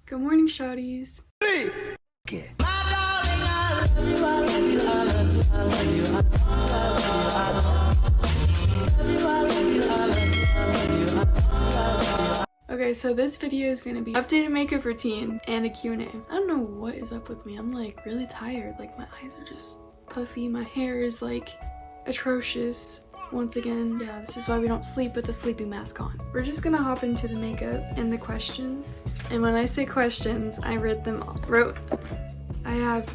Good morning, shawties. Okay. Okay, so this video is going to be updated makeup routine and a Q&A. I don't know what is up with me. I'm like really tired. Like my eyes are just puffy. My hair is like atrocious. Once again, yeah, this is why we don't sleep with a sleeping mask on. We're just gonna hop into the makeup and the questions. And when I say questions, I have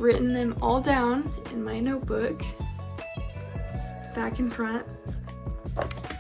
written them all down in my notebook, back and front.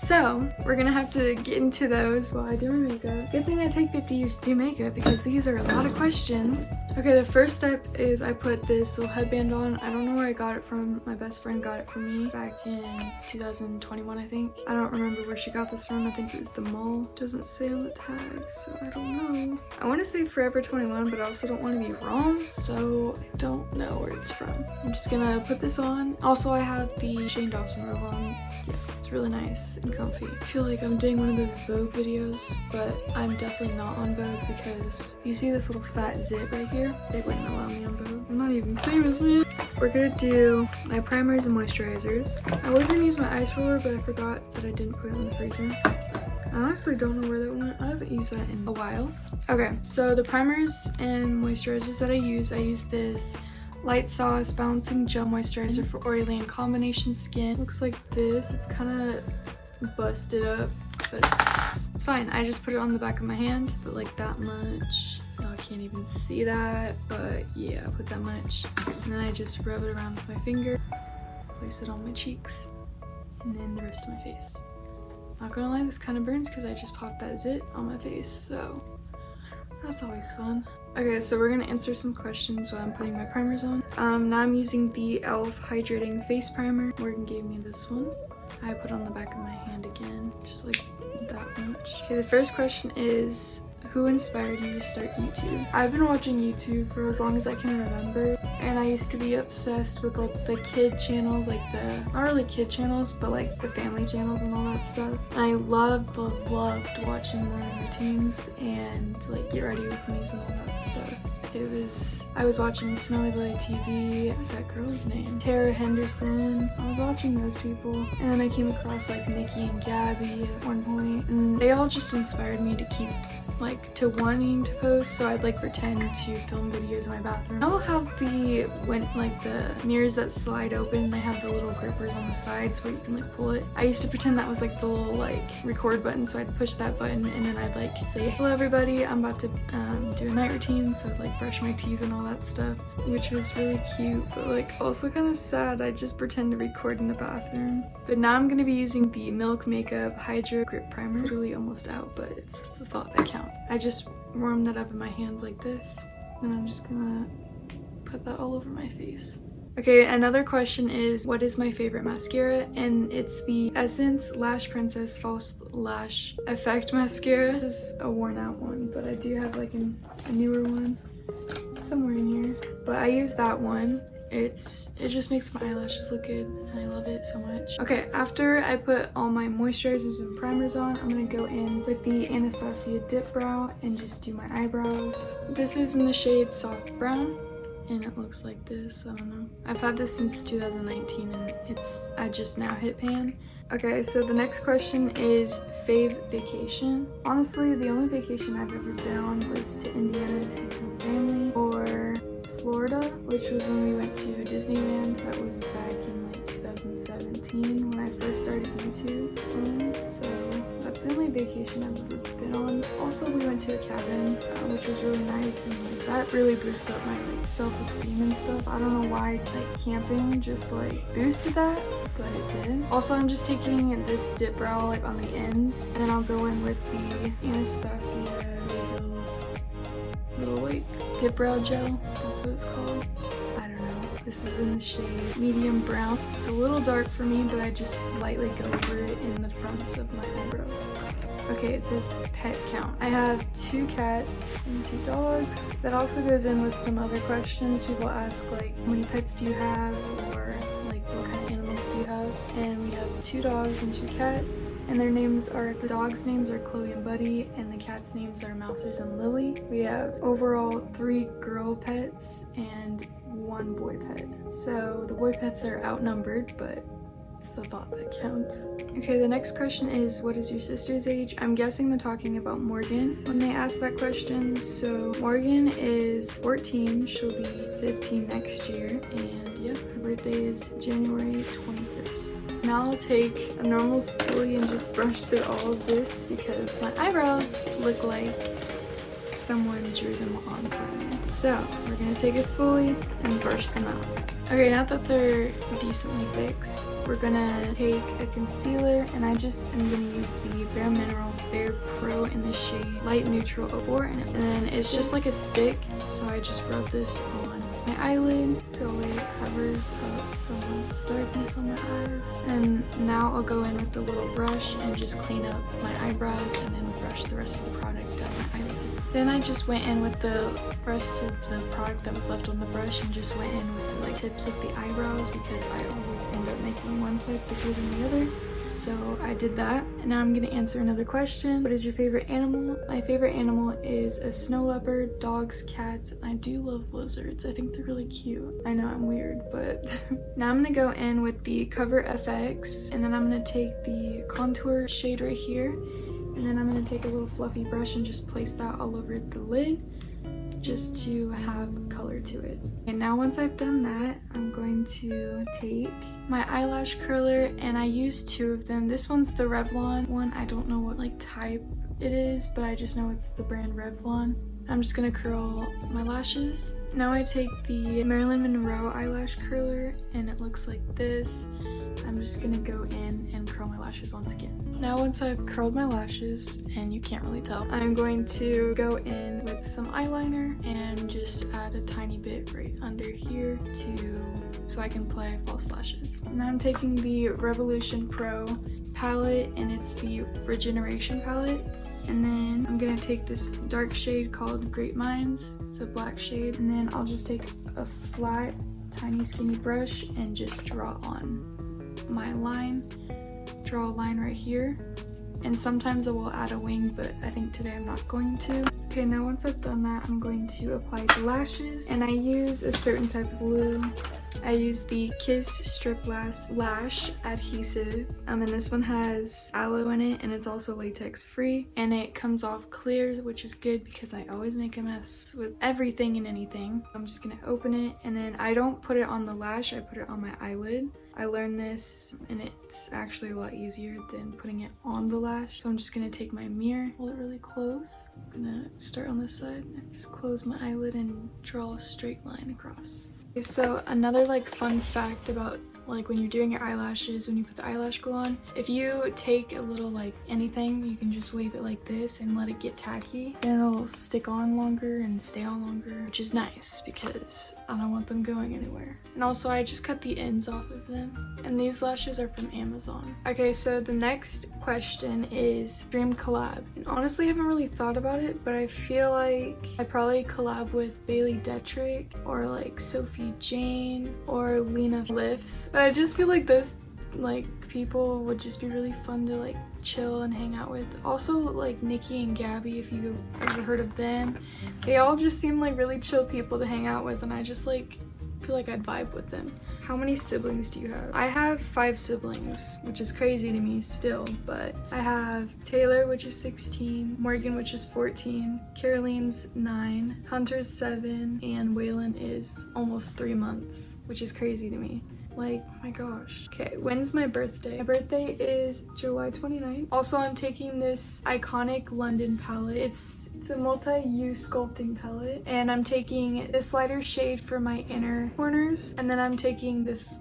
So we're gonna have to get into those while I do my makeup. Good thing I take 50 years to do makeup because these are a lot of questions. Okay, the first step is I put this little headband on. I don't know where I got it from. My best friend got it for me back in 2021, I think. I don't remember where she got this from. I think it was the mall. It doesn't say on the tag, so I don't know. I want to say Forever 21, but I also don't want to be wrong, so I don't know where it's from. I'm just gonna put this on. Also, I have the Shane Dawson robe on. Yeah, it's really nice and comfy. I feel like I'm doing one of those Vogue videos, but I'm definitely not on Vogue because you see this little fat zit right here? They wouldn't allow me on Vogue. I'm not even famous, man. We're gonna do my primers and moisturizers. I was gonna use my ice roller, but I forgot that I didn't put it in the freezer. I honestly don't know where that went. I haven't used that in a while. Okay, so the primers and moisturizers that I use this Light Sauce Balancing Gel Moisturizer for oily and combination skin. Looks like this. It's kind of busted up, but it's fine. I just put it on the back of my hand, but like that much. Y'all can't even see that, but yeah, I put that much. And then I just rub it around with my finger, place it on my cheeks, and then the rest of my face. Not gonna lie, this kind of burns because I just popped that zit on my face, so that's always fun. Okay, so we're gonna answer some questions while I'm putting my primers on. Now I'm using the e.l.f. Hydrating Face Primer. Morgan gave me this one. I put on the back of my hand again, just like that much. Okay, the first question is, who inspired you to start YouTube? I've been watching YouTube for as long as I can remember, and I used to be obsessed with like the kid channels, like not really kid channels, but like the family channels and all that stuff. And I loved watching morning routines and like get ready with me's and all that stuff. I was watching Smelly Belly TV. What's that girl's name? Tara Henderson. I was watching those people, and then I came across like Nikki and Gabby at one point, and they all just inspired me to keep to wanting to post, so I'd like pretend to film videos in my bathroom. I'll have the mirrors that slide open. They have the little grippers on the sides where you can like pull it. I used to pretend that was like the little record button, so I'd push that button and then I'd like say, hello everybody, I'm about to do a night routine, so I'd like brush my teeth and all that stuff, which was really cute, but like also kind of sad. I just pretend to record in the bathroom. But now I'm gonna be using the Milk Makeup Hydro Grip Primer. It's literally almost out, but it's the thought that counts. I just warmed that up in my hands like this, and I'm just gonna put that all over my face. Okay, another question is, what is my favorite mascara? And it's the Essence Lash Princess False Lash Effect Mascara. This is a worn out one, but I do have like a newer one somewhere in here. But I use that one. It just makes my eyelashes look good, and I love it so much. Okay, after I put all my moisturizers and primers on, I'm gonna go in with the Anastasia Dip Brow and just do my eyebrows. This is in the shade Soft Brown, and it looks like this. I don't know. I've had this since 2019, and I just now hit pan. Okay, so the next question is fave vacation. Honestly, the only vacation I've ever been on was to Indiana to see some family, or Florida, which was when we went to Disneyland. That was back in like 2017 when I first started YouTube. So that's the only vacation I've ever been on. Also, we went to a cabin, which was really nice, and like that really boosted up my like self-esteem and stuff. I don't know why like camping just like boosted that, but it did. Also, I'm just taking this dip brow like on the ends, and then I'll go in with the Anastasia little like dip brow gel. That's what it's called. I don't know. This is in the shade medium brown. It's a little dark for me, but I just lightly go over it in the fronts of my eyebrows. Okay, it says pet count. I have 2 cats and 2 dogs. That also goes in with some other questions. People ask like, how many pets do you have, or like what kind of animals do you have? and we have 2 dogs and 2 cats, and their names are, the dogs' names are Chloe and Buddy, and the cats' names are Mousers and Lily. We have overall 3 girl pets and 1 boy pet. So the boy pets are outnumbered, but it's the thought that counts. Okay, the next question is, what is your sister's age? I'm guessing they're talking about Morgan when they ask that question. So Morgan is 14, she'll be 15 next year, and yeah, her birthday is January 21st. Now I'll take a normal spoolie and just brush through all of this because my eyebrows look like someone drew them on for me. So we're gonna take a spoolie and brush them out. Okay, now that they're decently fixed, we're gonna take a concealer, and I just am gonna use the Bare Minerals Bare Pro in the shade Light Neutral 04, and then it's just like a stick, so I just rub this on my eyelid so it covers up some darkness on my eyes. And now I'll go in with the little brush and just clean up my eyebrows and then brush the rest of the product down my eyelid. Then I just went in with the rest of the product that was left on the brush and just went in with the tips of the eyebrows because I always end up making one side thicker than the other. So I did that, and now I'm gonna answer another question. What is your favorite animal? My favorite animal is a snow leopard, dogs, cats. I do love lizards. I think they're really cute. I know I'm weird, but now I'm gonna go in with the Cover FX, and then I'm gonna take the contour shade right here, and then I'm gonna take a little fluffy brush and just place that all over the lid just to have color to it. And now once I've done that, I'm going to take my eyelash curler, and I use 2 of them. This one's the Revlon one. I don't know what like type it is, but I just know it's the brand Revlon. I'm just gonna curl my lashes. Now I take the Marilyn Monroe eyelash curler, and it looks like this. I'm just gonna go in and curl my lashes once again. Now once I've curled my lashes, and you can't really tell, I'm going to go in with some eyeliner and just add a tiny bit right under here so I can apply false lashes. Now I'm taking the Revolution Pro palette, and it's the Regeneration palette. And then I'm gonna take this dark shade called Great Minds. It's a black shade. And then I'll just take a flat, tiny, skinny brush and just draw on my line. Draw a line right here. And sometimes I will add a wing, but I think today I'm not going to. Okay, now once I've done that, I'm going to apply the lashes. And I use a certain type of glue. I use the Kiss Strip Lash Adhesive. And this one has aloe in it, and it's also latex free. And it comes off clear, which is good because I always make a mess with everything and anything. I'm just gonna open it, and then I don't put it on the lash, I put it on my eyelid. I learned this, and it's actually a lot easier than putting it on the lash. So I'm just gonna take my mirror, hold it really close. I'm gonna start on this side and just close my eyelid and draw a straight line across. Okay, so another like fun fact about like when you're doing your eyelashes, when you put the eyelash glue on, if you take a little like anything, you can just wave it like this and let it get tacky, then it'll stick on longer and stay on longer, which is nice because I don't want them going anywhere. And also I just cut the ends off of them, and these lashes are from Amazon. Okay, so the next question is dream collab, and honestly I haven't really thought about it, but I feel like I'd probably collab with Bailey Detrick or like Sophie Jane or Lena Lifts. I just feel like those like people would just be really fun to like chill and hang out with. Also like Nikki and Gabby, if you've ever heard of them, they all just seem like really chill people to hang out with, and I just like feel like I'd vibe with them. How many siblings do you have? I have 5 siblings, which is crazy to me still, but I have Taylor, which is 16, Morgan, which is 14, Caroline's 9, Hunter's 7, and Waylon is almost 3 months, which is crazy to me. Like, oh my gosh. Okay, when's my birthday? My birthday is July 29th. Also, I'm taking this iconic London palette. It's a multi-use sculpting palette, and I'm taking this lighter shade for my inner corners, and then I'm taking this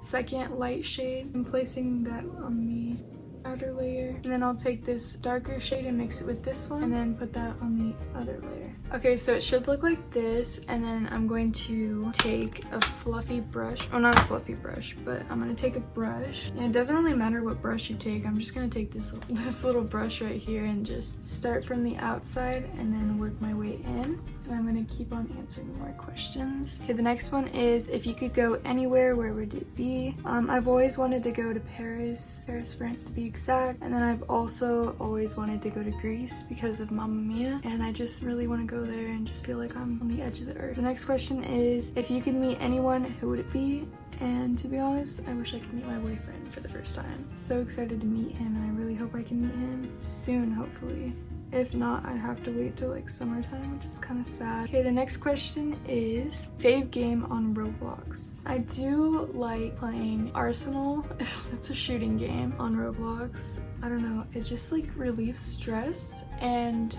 second light shade and placing that on the outer layer, and then I'll take this darker shade and mix it with this one and then put that on the other layer. Okay, so it should look like this, and then I'm going to take a fluffy brush. Oh, not a fluffy brush, but I'm gonna take a brush. And it doesn't really matter what brush you take. I'm just gonna take this little brush right here and just start from the outside and then work my way in. And I'm gonna keep on answering more questions. Okay, the next one is, if you could go anywhere, where would it be? I've always wanted to go to Paris, France to be exact. And then I've also always wanted to go to Greece because of Mamma Mia. And I just really want to go there and just feel like I'm on the edge of the earth. The next question is, if you could meet anyone, who would it be? And to be honest, I wish I could meet my boyfriend for the first time. So excited to meet him, and I really hope I can meet him soon, hopefully. If not, I'd have to wait till like summertime, which is kind of sad. Okay, the next question is, fave game on Roblox. I do like playing Arsenal. It's a shooting game on Roblox. I don't know, it just like relieves stress, and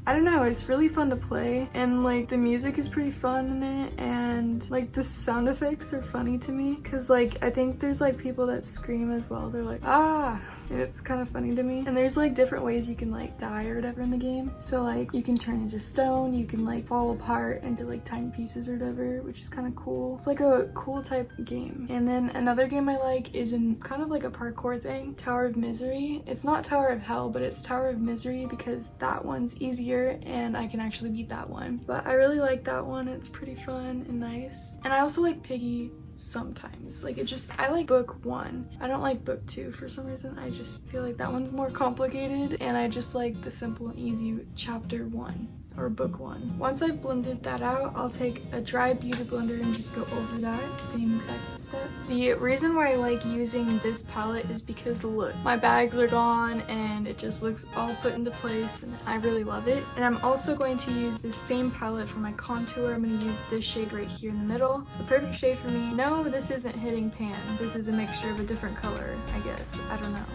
I don't know, it's really fun to play, and like the music is pretty fun in it, and like the sound effects are funny to me because like I think there's like people that scream as well. They're like, ah, and it's kind of funny to me. And there's like different ways you can like die or whatever in the game. So like you can turn into stone, you can like fall apart into like tiny pieces or whatever, which is kind of cool. It's like a cool type of game. And then another game I like is in kind of like a parkour thing, Tower of Misery. It's not Tower of Hell, but it's Tower of Misery because that one's easier and I can actually beat that one. But I really like that one. It's pretty fun and nice. And I also like Piggy sometimes. Like I like book 1. I don't like book 2 for some reason. I just feel like that one's more complicated, and I just like the simple and easy chapter 1. Or book 1. Once I've blended that out, I'll take a dry beauty blender and just go over that same exact step. The reason why I like using this palette is because look, my bags are gone and it just looks all put into place, and I really love it. And I'm also going to use this same palette for my contour. I'm going to use this shade right here in the middle. The perfect shade for me. No, this isn't hitting pan. This is a mixture of a different color, I guess. I don't know.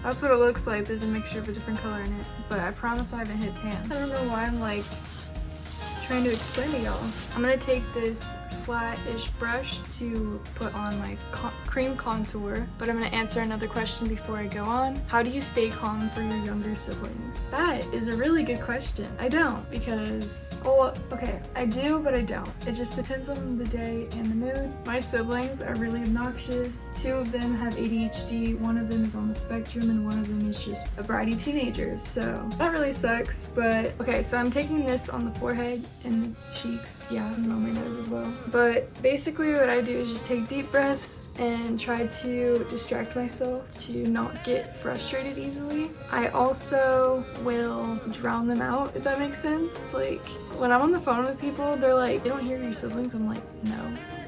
That's what it looks like. There's a mixture of a different color in it, but I promise I haven't hit pan. I don't know why I'm like trying to explain to y'all. I'm gonna take this flat-ish brush to put on my cream contour, but I'm gonna answer another question before I go on. How do you stay calm for your younger siblings? That is a really good question. I don't, because, well, okay, I do, but I don't. It just depends on the day and the mood. My siblings are really obnoxious. 2 of them have ADHD, 1 of them is on the spectrum, and 1 of them is just a bratty teenager, so that really sucks. But okay, so I'm taking this on the forehead and the cheeks, yeah, and on my nose as well. But basically what I do is just take deep breaths and try to distract myself to not get frustrated easily. I also will drown them out, if that makes sense. Like when I'm on the phone with people, they're like, "You don't hear your siblings?" I'm like, no.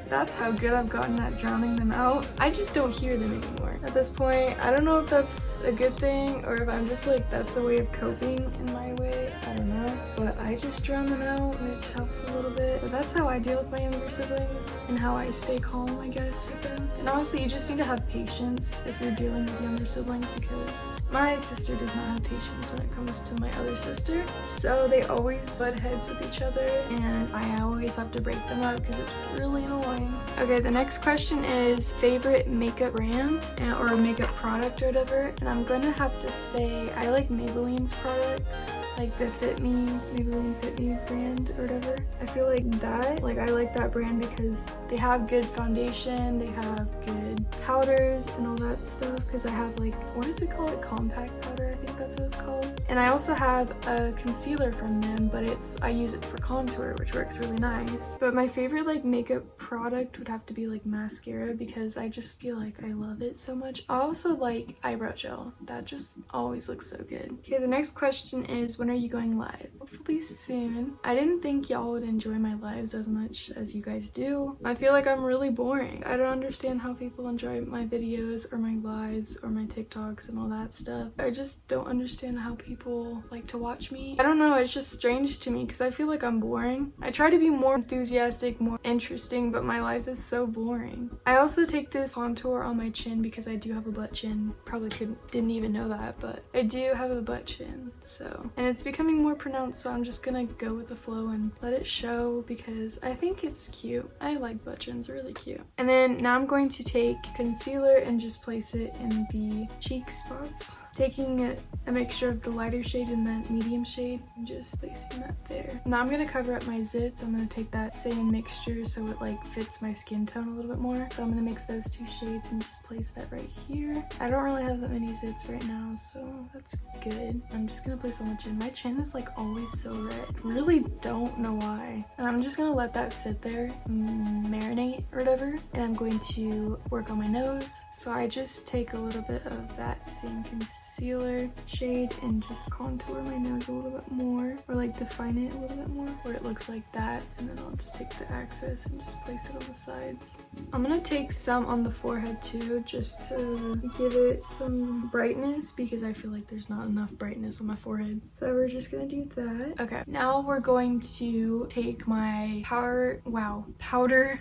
That's how good I've gotten at drowning them out. I just don't hear them anymore. At this point, I don't know if that's a good thing or if I'm just like, that's a way of coping in my way. I don't know. But I just drown them out, which helps a little bit. But that's how I deal with my younger siblings and how I stay calm, I guess, with them. And honestly, you just need to have patience if you're dealing with younger siblings, because my sister does not have patience when it comes to my other sister. So they always butt heads with each other, and I always have to break them up because it's really annoying. Okay, the next question is favorite makeup brand or a makeup product or whatever. And I'm gonna have to say I like Maybelline's products, like the Maybelline Fit Me brand or whatever. I feel like that, like I like that brand because they have good foundation, they have good powders and all that stuff. Because I have like, what is it called? Compact powder, I think that's what it's called. And I also have a concealer from them, but I use it for contour, which works really nice. But my favorite like makeup product would have to be like mascara, because I just feel like I love it so much. I also like eyebrow gel. That just always looks so good. Okay, the next question is, when are you going live? Hopefully soon. I didn't think y'all would enjoy my lives as much as you guys do. I feel like I'm really boring. I don't understand how people enjoy my videos or my lives or my TikToks and all that stuff. I just don't understand how people like to watch me. I don't know, it's just strange to me because I feel like I'm boring. I try to be more enthusiastic, more interesting, but my life is so boring. I also take this contour on my chin because I do have a butt chin. Probably didn't even know that, but I do have a butt chin, so. And it's becoming more pronounced, so I'm just gonna go with the flow and let it show because I think it's cute. I like butt chins, really cute. And then now I'm going to take concealer and just place it in the cheek spots. taking a mixture of the lighter shade and the medium shade and just placing that there. Now I'm gonna cover up my zits. I'm gonna take that same mixture so it like fits my skin tone a little bit more. So I'm gonna mix those two shades and just place that right here. I don't really have that many zits right now, so that's good. I'm just gonna place on the chin. My chin is like always so red. Really don't know why. And I'm just gonna let that sit there, marinate or whatever. And I'm going to work on my nose. So I just take a little bit of that same concealer shade and just contour my nose a little bit more, or like define it a little bit more where it looks like that. And then I'll just take the excess and just place it on the sides. I'm gonna take some on the forehead too, just to give it some brightness because I feel like there's not enough brightness on my forehead. So we're just gonna do that. Okay, now we're going to take my powder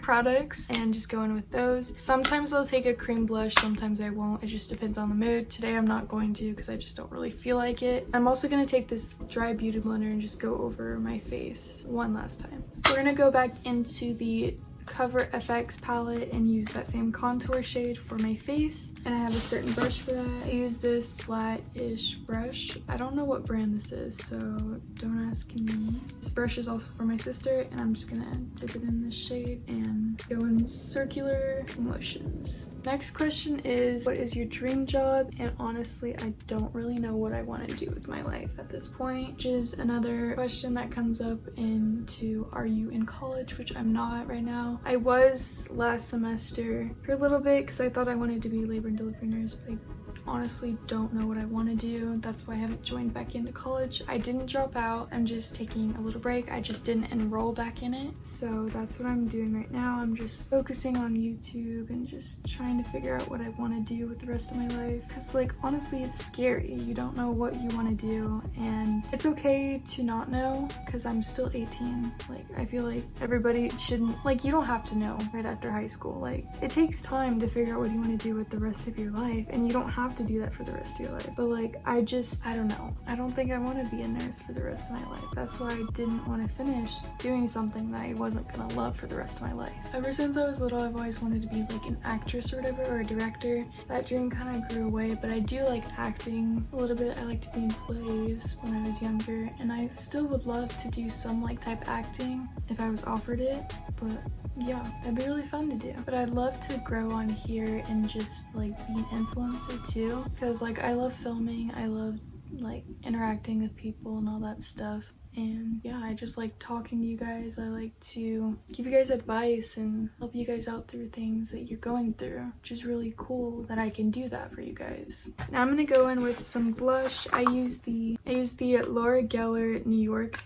products and just go in with those. Sometimes I'll take a cream blush, sometimes I won't. It just depends on the mood. Today I'm not going to because I just don't really feel like it. I'm also gonna take this dry beauty blender and just go over my face one last time. We're gonna go back into the Cover FX palette and use that same contour shade for my face, and I have a certain brush for that. I use this flat-ish brush. I don't know what brand this is, so don't ask me. This brush is also for my sister, and I'm just gonna dip it in this shade and go in circular motions. Next question is, what is your dream job? And honestly, I don't really know what I want to do with my life at this point, which is another question that comes up into, are you in college? Which I'm not right now. I was last semester for a little bit because I thought I wanted to be a labor and delivery nurse, but I honestly don't know what I want to do. That's why I haven't joined back into college. I didn't drop out. I'm just taking a little break. I just didn't enroll back in it. So that's what I'm doing right now. I'm just focusing on YouTube and just trying to figure out what I want to do with the rest of my life. Because like, honestly, it's scary. You don't know what you want to do, and it's okay to not know because I'm still 18. Like, I feel like everybody shouldn't, like, you don't have to know right after high school. Like, it takes time to figure out what you want to do with the rest of your life, and you don't have to do that for the rest of your life. But like, I don't know. I don't think I want to be a nurse for the rest of my life. That's why I didn't want to finish doing something that I wasn't gonna love for the rest of my life. Ever since I was little, I've always wanted to be like an actress or whatever, or a director. That dream kind of grew away, but I do like acting a little bit. I like to be in plays when I was younger, and I still would love to do some like type acting if I was offered it. But yeah, that'd be really fun to do. But I'd love to grow on here and just like be an influencer too, because like I love filming, I love like interacting with people and all that stuff. And yeah, I just like talking to you guys. I like to give you guys advice and help you guys out through things that you're going through, which is really cool that I can do that for you guys. Now I'm gonna go in with some blush. I use the Laura Geller New York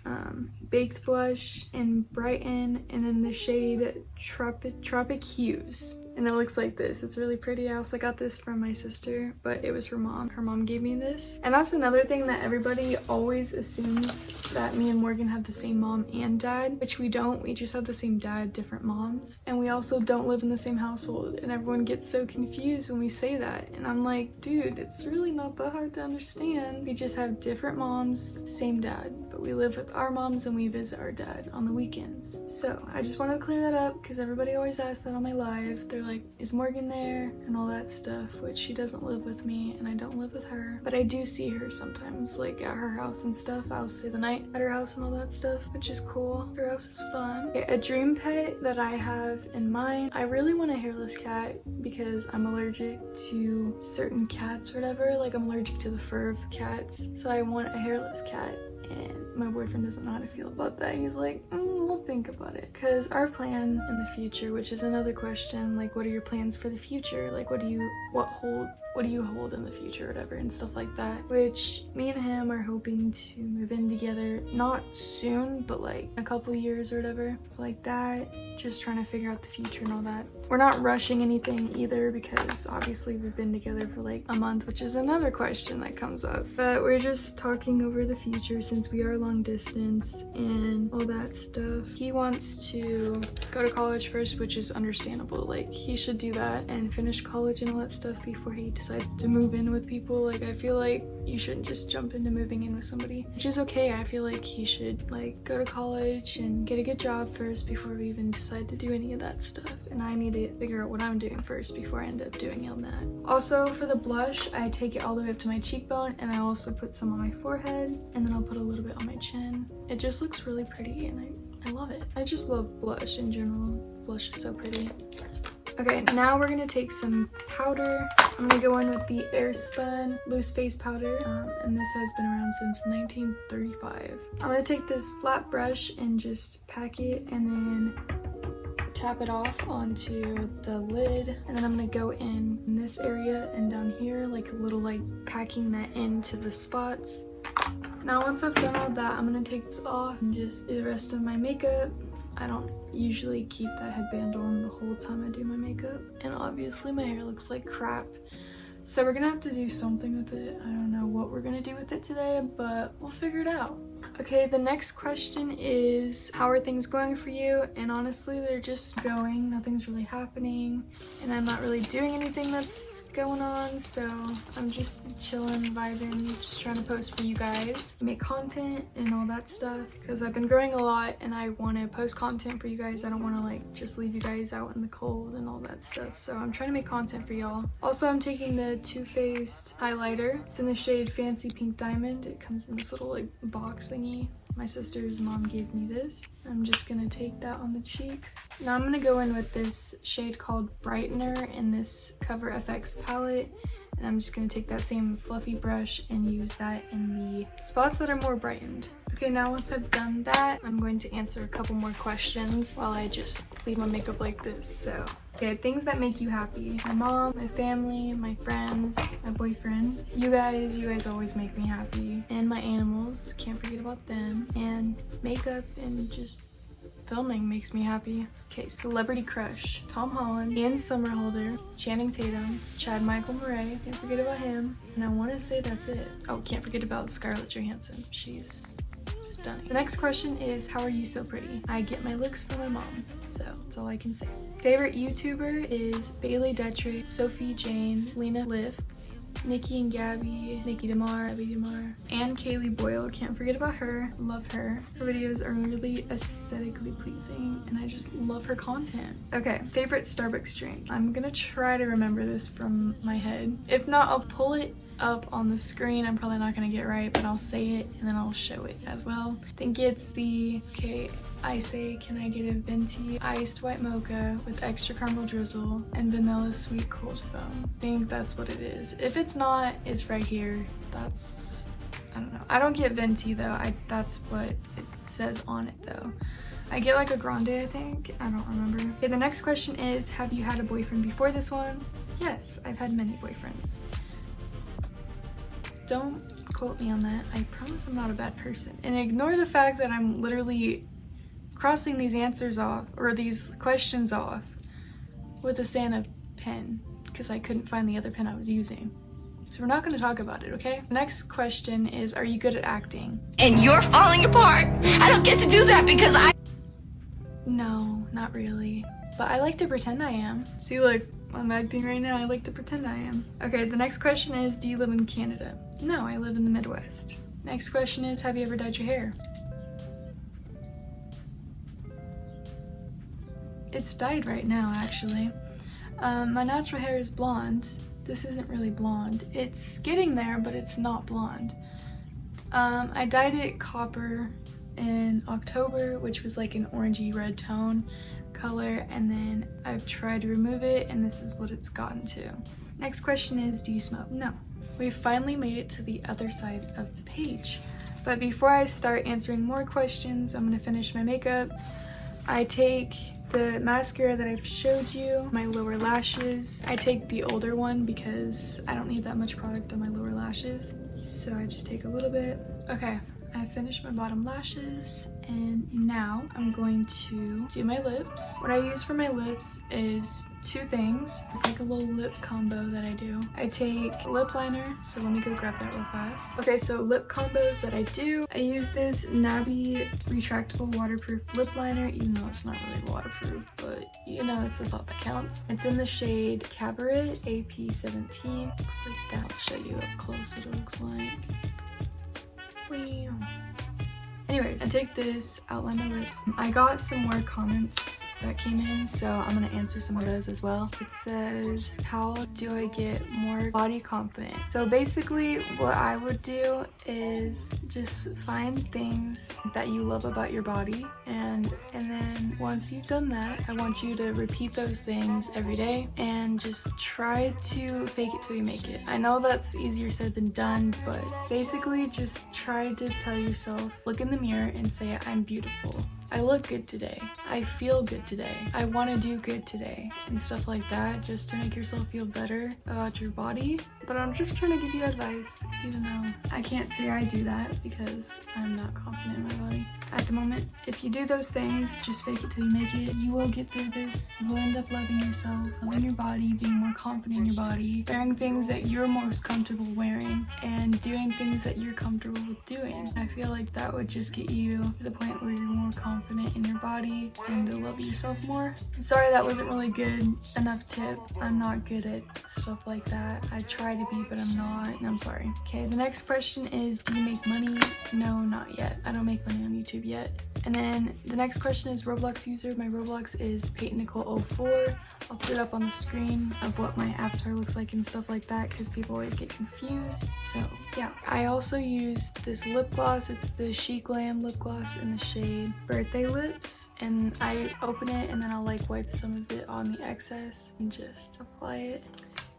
baked blush in Brighton, and in the shade Tropic Hues. And it looks like this. It's really pretty. I also got this from my sister, but it was her mom. Her mom gave me this. And that's another thing that everybody always assumes, that me and Morgan have the same mom and dad, which we don't. We just have the same dad, different moms. And we also don't live in the same household. And everyone gets so confused when we say that. And I'm like, dude, it's really not that hard to understand. We just have different moms, same dad. But we live with our moms and we visit our dad on the weekends. So I just wanted to clear that up because everybody always asks that on my live. They're like, is Morgan there? And all that stuff, which she doesn't live with me and I don't live with her. But I do see her sometimes, like at her house and stuff. I'll stay the night at her house and all that stuff, which is cool. Her house is fun. Okay, a dream pet that I have in mind, I really want a hairless cat because I'm allergic to certain cats or whatever. Like, I'm allergic to the fur of cats. So I want a hairless cat. And my boyfriend doesn't know how to feel about that. He's like, we'll think about it. Because our plan in the future, which is another question, like, what are your plans for the future? Like, what do you hold in the future or whatever, and stuff like that, which me and him are hoping to move in together, not soon, but like a couple years or whatever, like that. Just trying to figure out the future and all that. We're not rushing anything either because obviously we've been together for like a month, which is another question that comes up. But we're just talking over the future since we are long distance and all that stuff. He wants to go to college first, which is understandable. Like, he should do that and finish college and all that stuff before he decides decides to move in with people. Like, I feel like you shouldn't just jump into moving in with somebody, which is okay. I feel like he should like go to college and get a good job first before we even decide to do any of that stuff. And I need to figure out what I'm doing first before I end up doing all that. Also, for the blush, I take it all the way up to my cheekbone, and I also put some on my forehead, and then I'll put a little bit on my chin. It just looks really pretty, and I love it. I just love blush in general. Blush is so pretty. Okay, now we're gonna take some powder. I'm gonna go in with the Airspun loose face powder, and this has been around since 1935. I'm gonna take this flat brush and just pack it, and then tap it off onto the lid, and then I'm gonna go in this area and down here, like a little like packing that into the spots. Now once I've done all that, I'm gonna take this off and just do the rest of my makeup. I don't usually keep that headband on the whole time I do my makeup, and obviously my hair looks like crap, so we're gonna have to do something with it. I don't know what we're gonna do with it today, but we'll figure it out. Okay, the next question is, how are things going for you? And honestly, they're just going. Nothing's really happening, and I'm not really doing anything that's going on, so I'm just chilling, vibing, just trying to post for you guys, make content and all that stuff, because I've been growing a lot and I want to post content for you guys. I don't want to like just leave you guys out in the cold and all that stuff, so I'm trying to make content for y'all. Also, I'm taking the Too Faced highlighter. It's in the shade Fancy Pink Diamond. It comes in this little like box thingy. My sister's mom gave me this. I'm just gonna take that on the cheeks. Now I'm gonna go in with this shade called Brightener in this Cover FX palette. And I'm just gonna take that same fluffy brush and use that in the spots that are more brightened. Okay, now once I've done that, I'm going to answer a couple more questions while I just leave my makeup like this. So, okay, things that make you happy. My mom, my family, my friends, my boyfriend. You guys always make me happy. And my animals, can't forget about them. And makeup and just filming makes me happy. Okay, celebrity crush. Tom Holland, Ian Somerhalder, Channing Tatum, Chad Michael Murray, can't forget about him. And I want to say that's it. Oh, can't forget about Scarlett Johansson. She's stunning. The next question is, how are you so pretty? I get my looks from my mom, so that's all I can say. Favorite YouTuber is Bailey Detrick, Sophie Jane, Lena Lifts, Nikki and Gabby, Nikki DeMar, Abby DeMar, and Kaylee Boyle. Can't forget about her. Love her. Her videos are really aesthetically pleasing, and I just love her content. Okay, favorite Starbucks drink. I'm gonna try to remember this from my head. If not, I'll pull it up on the screen. I'm probably not gonna get it right, but I'll say it and then I'll show it as well. I think it's the, okay, I say, can I get a venti iced white mocha with extra caramel drizzle and vanilla sweet cold foam. I think that's what it is. If it's not, it's right here. That's, I don't know. I don't get venti though. That's what it says on it though. I get like a grande, I think. I don't remember. Okay, the next question is, have you had a boyfriend before this one? Yes, I've had many boyfriends. Don't quote me on that. I promise I'm not a bad person. And ignore the fact that I'm literally crossing these answers off, or these questions off, with a Santa pen, because I couldn't find the other pen I was using. So we're not going to talk about it, okay? Next question is, are you good at acting? And you're falling apart. I don't get to do that because No, not really. But I like to pretend I am. See, like, I'm acting right now. I like to pretend I am. Okay, the next question is, do you live in Canada? No, I live in the Midwest. Next question is, have you ever dyed your hair? It's dyed right now, actually. My natural hair is blonde. This isn't really blonde. It's getting there, but it's not blonde. I dyed it copper in October, which was like an orangey red tone color, and then I've tried to remove it, and this is what it's gotten to. Next question is, do you smoke? No. We've finally made it to the other side of the page. But before I start answering more questions, I'm gonna finish my makeup. I take the mascara that I've showed you, my lower lashes. I take the older one because I don't need that much product on my lower lashes. So I just take a little bit. Okay, I finished my bottom lashes, and now I'm going to do my lips. What I use for my lips is two things. It's like a little lip combo that I do. I take lip liner, so let me go grab that real fast. Okay, so lip combos that I do. I use this Nabi retractable waterproof lip liner, even though it's not really waterproof, but you know, it's the thought that counts. It's in the shade Cabaret AP17. Looks like that. I'll show you up close what it looks like. Anyways, I take this, outline my lips. I got some more comments that came in, so I'm gonna answer some of those as well. It says, how do I get more body confident? So basically what I would do is just find things that you love about your body, and then once you've done that, I want you to repeat those things every day and just try to fake it till you make it. I know that's easier said than done, but basically just try to tell yourself, look in the mirror and say, I'm beautiful. I look good today. I feel good today. I want to do good today, and stuff like that, just to make yourself feel better about your body. But I'm just trying to give you advice, even though I can't say I do that because I'm not confident in my body at the moment. If you do those things, just fake it till you make it. You will get through this. You will end up loving yourself, loving your body, being more confident in your body, wearing things that you're most comfortable wearing, and doing things that you're comfortable with doing. I feel like that would just get you to the point where you're more confident in your body and to love yourself more. Sorry that wasn't really good enough tip. I'm not good at stuff like that. I try to be, but I'm not. I'm sorry. Okay, the next question is, do you make money? No, not yet. I don't make money on YouTube yet. And then the next question is Roblox user. My Roblox is PeytonNicole04. I'll put it up on the screen of what my avatar looks like and stuff like that, because people always get confused. So yeah, I also use this lip gloss. It's the She Glam lip gloss in the shade Birthday Lips, and I open it and then I'll like wipe some of it on the excess and just apply it.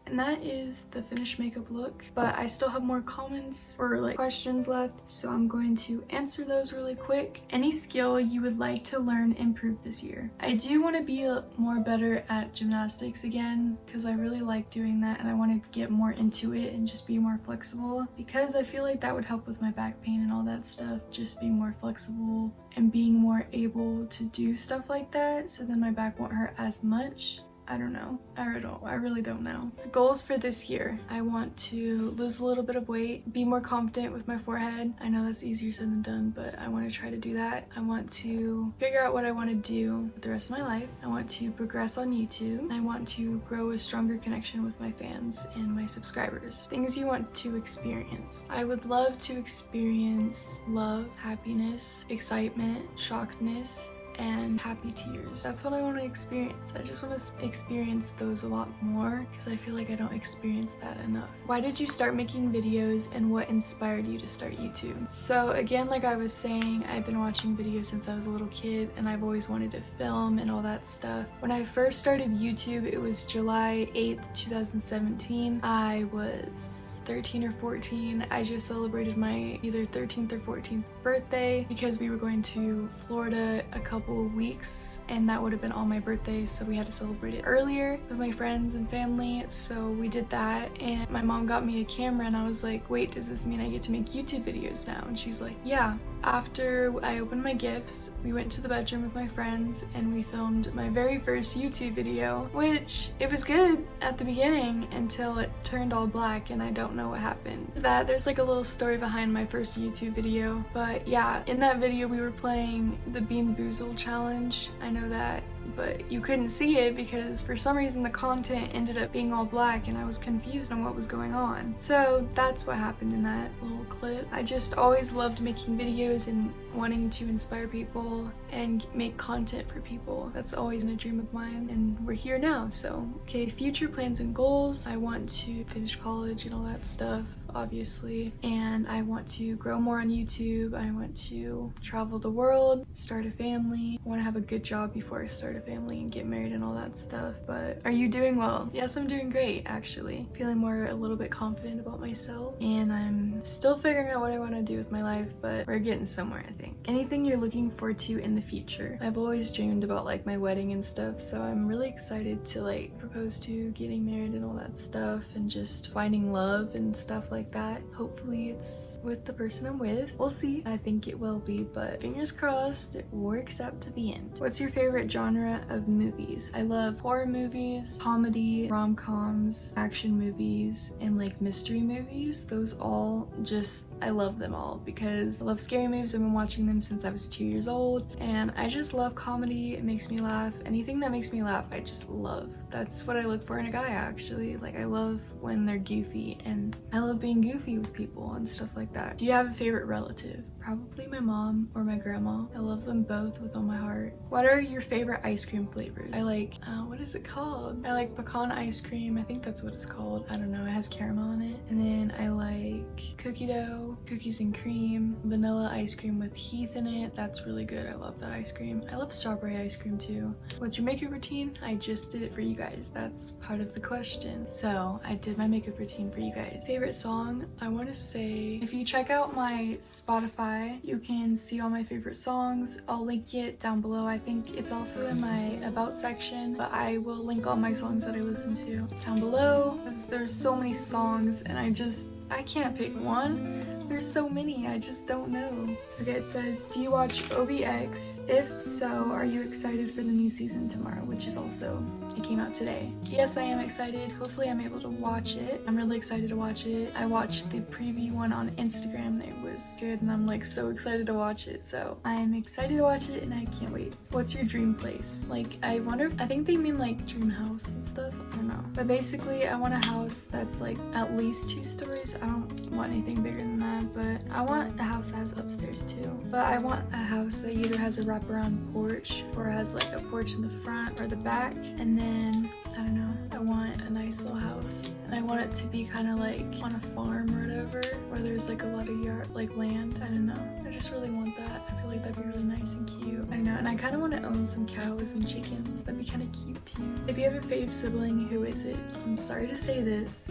And that is the finished makeup look, but I still have more comments or like questions left, so I'm going to answer those really quick. Any skill you would like to learn, improve this year? I do want to be more better at gymnastics again, because I really like doing that and I want to get more into it and just be more flexible, because I feel like that would help with my back pain and all that stuff. Just be more flexible and being more able to do stuff like that, so then my back won't hurt as much. I don't know. I really don't know. Goals for this year. I want to lose a little bit of weight, be more confident with my forehead. I know that's easier said than done, but I want to try to do that. I want to figure out what I want to do with the rest of my life. I want to progress on YouTube. I want to grow a stronger connection with my fans and my subscribers. Things you want to experience. I would love to experience love, happiness, excitement, shockedness, and happy tears. That's what I want to experience. I just want to experience those a lot more, because I feel like I don't experience that enough. Why did you start making videos, and what inspired you to start YouTube? So again, like I was saying, I've been watching videos since I was a little kid, and I've always wanted to film and all that stuff. When I first started YouTube, it was July 8th, 2017. I was 13 or 14. I just celebrated my either 13th or 14th birthday because we were going to Florida a couple of weeks, and that would have been all my birthdays, so we had to celebrate it earlier with my friends and family. So we did that, and my mom got me a camera, and I was like, wait, does this mean I get to make YouTube videos now? And she's like, yeah. After I opened my gifts, we went to the bedroom with my friends and we filmed my very first YouTube video, which it was good at the beginning until it turned all black, and I don't know what happened. There's like a little story behind my first YouTube video, but yeah, in that video we were playing the Bean Boozled challenge. I know that, but you couldn't see it because for some reason the content ended up being all black and I was confused on what was going on. So that's what happened in that little clip. I just always loved making videos and wanting to inspire people and make content for people. That's always been a dream of mine, and we're here now. So okay, future plans and goals. I want to finish college and all that stuff, obviously, and I want to grow more on YouTube. I want to travel the world, start a family. I want to have a good job before I start a family and get married and all that stuff. But are you doing well? Yes, I'm doing great, actually. Feeling a little bit confident about myself, and I'm still figuring out what I want to do with my life, but we're getting somewhere, I think. Anything you're looking forward to in the future? I've always dreamed about like my wedding and stuff, so I'm really excited to like propose to, getting married and all that stuff, and just finding love and stuff like like that. Hopefully it's with the person I'm with. We'll see. I think it will be, but fingers crossed it works out to the end. What's your favorite genre of movies? I love horror movies, comedy, rom-coms, action movies, and like mystery movies. Those all just, I love them all because I love scary movies. I've been watching them since I was 2 years old, and I just love comedy. It makes me laugh. Anything that makes me laugh, I just love. That's what I look for in a guy, actually. Like, I love when they're goofy, and I love being goofy with people and stuff like that. Do you have a favorite relative? Probably my mom or my grandma. I love them both with all my heart. What are your favorite ice cream flavors? I like, what is it called? I like pecan ice cream. I think that's what it's called. I don't know. It has caramel in it. And then I like cookie dough, cookies and cream, vanilla ice cream with Heath in it. That's really good. I love that ice cream. I love strawberry ice cream too. What's your makeup routine? I just did it for you guys. That's part of the question. So I did my makeup routine for you guys. Favorite song? I want to say, if you check out my Spotify, you can see all my favorite songs. I'll link it down below. I think it's also in my about section, but I will link all my songs that I listen to down below, because there's so many songs and I can't pick one. There's so many, I just don't know. Okay, it says, do you watch OBX? If so, are you excited for the new season tomorrow? Which is also, it came out today. Yes, I am excited. Hopefully I'm able to watch it. I'm really excited to watch it. I watched the preview one on Instagram. It was good, and I'm like so excited to watch it. So I'm excited to watch it, and I can't wait. What's your dream place? Like, I wonder if, I think they mean like dream house and stuff. I don't know. But basically, I want a house that's like at least 2 stories. I don't want anything bigger than that, but I want a house that has upstairs too. But I want a house that either has a wraparound porch or has like a porch in the front or the back. And then, I don't know, I want a nice little house. And I want it to be kind of like on a farm or whatever, where there's like a lot of yard, like land. I don't know. I just really want that. I feel like that'd be really nice and cute. I don't know. And I kind of want to own some cows and chickens. That'd be kind of cute too. If you have a fave sibling, who is it? I'm sorry to say this,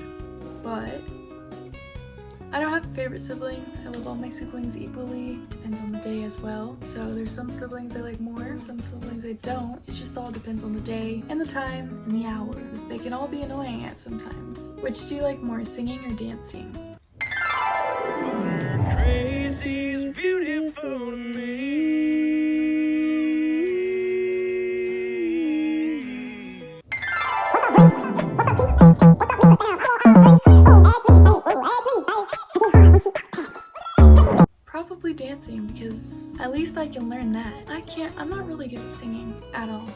but I don't have a favorite sibling. I love all my siblings equally. Depends on the day as well. So there's some siblings I like more, and some siblings I don't. It just all depends on the day and the time and the hours. They can all be annoying at sometimes. Which do you like more, singing or dancing? Crazy is beautiful to me. Probably dancing, because at least I can learn that. I'm not really good at singing at all.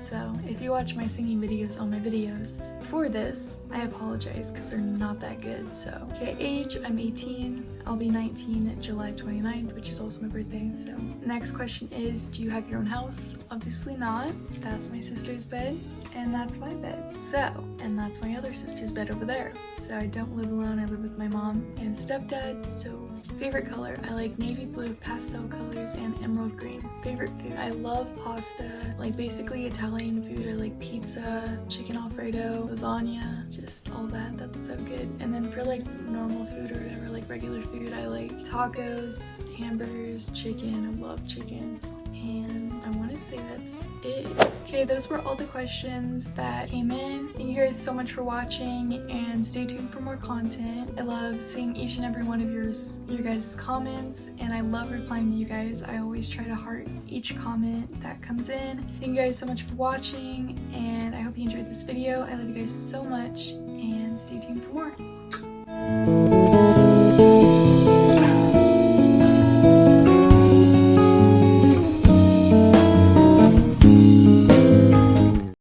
So if you watch my singing videos on my videos before this, I apologize because they're not that good. So, okay, age, I'm 18. I'll be 19 at July 29th, which is also my birthday. So next question is, do you have your own house? Obviously not. That's my sister's bed, and that's my bed. So, and that's my other sister's bed over there. So I don't live alone. I live with my mom and stepdad. So favorite color, I like navy blue, pastel colors, and emerald green. Favorite food, I love pasta, like basically Italian food. I like pizza, chicken alfredo, lasagna, just all that. That's so good. And then for like normal food or whatever, like regular food, I like tacos, hamburgers, chicken. I love chicken. And I want to say that's it. Okay, those were all the questions that came in. Thank you guys so much for watching, and stay tuned for more content. I love seeing each and every one of your guys' comments, and I love replying to you guys. I always try to heart each comment that comes in. Thank you guys so much for watching, and I hope you enjoyed this video. I love you guys so much, and stay tuned for more.